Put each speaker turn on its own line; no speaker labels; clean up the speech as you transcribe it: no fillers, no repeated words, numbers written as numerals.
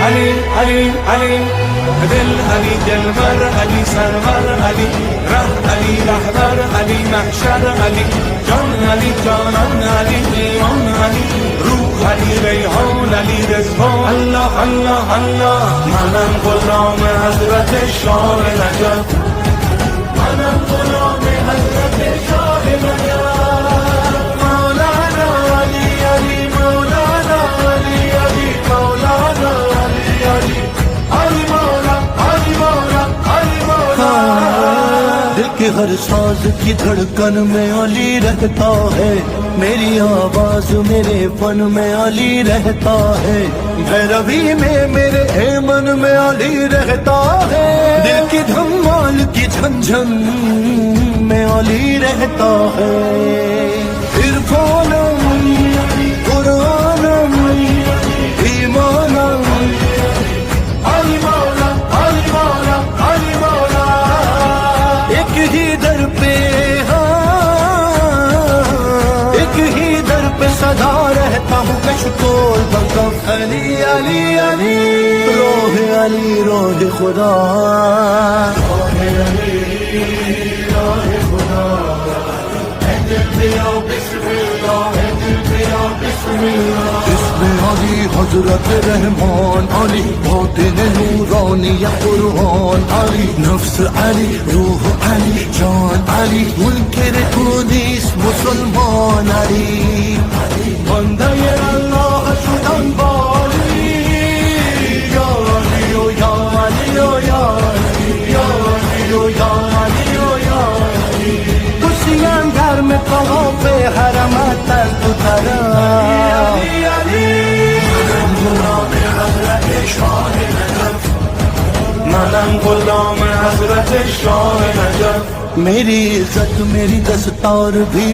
अली अली अली दिल अली दिलबर अली सरवर अली रह अली रहबर अली महशर अली जान अली जानन अली ईमान अली रूह अली रेहान अली रिजवान अल्लाह अल्लाह अल्लाह मनम गुलाम हजरत शाह नजफ मनम गुलाम हजरत शाह नजफ मौलाना अली अली मौलाना अली अली मौलाना अली अली अली मौला अली मौला अली मौला।
दिल के हर साज की धड़कन में अली रहता है, मेरी आवाज मेरे फन में अली रहता है, भैरवी में मेरे मन में अली रहता है, दिल की धमाल की झंझन में अली रहता है। इरफानम कुरानम ईमानम
अली मौला अली मौला अली मौला।
एक ही दर पे एक ही दर पे सदा रहता हूँ कशकोल बकफ अली अली अली रोह अली रोह खुदा रोह अली रोह खुदा इसमें अली हजरत रहमान अली बातिन नूरानी या कुरान अली नफ्स अली रूह अली जान अली मुनकर कुनीस मुसलमान अली बंदे अल्लाह शुदन बाली या अली ओ या अली ओ या अली या अली ओ या अली ओ या अली खुशियां घर में कहो पे हरमत तुतरा
मनम गुलाम हजरत शाह नजफ।
मेरी इज्जत मेरी दस्तार भी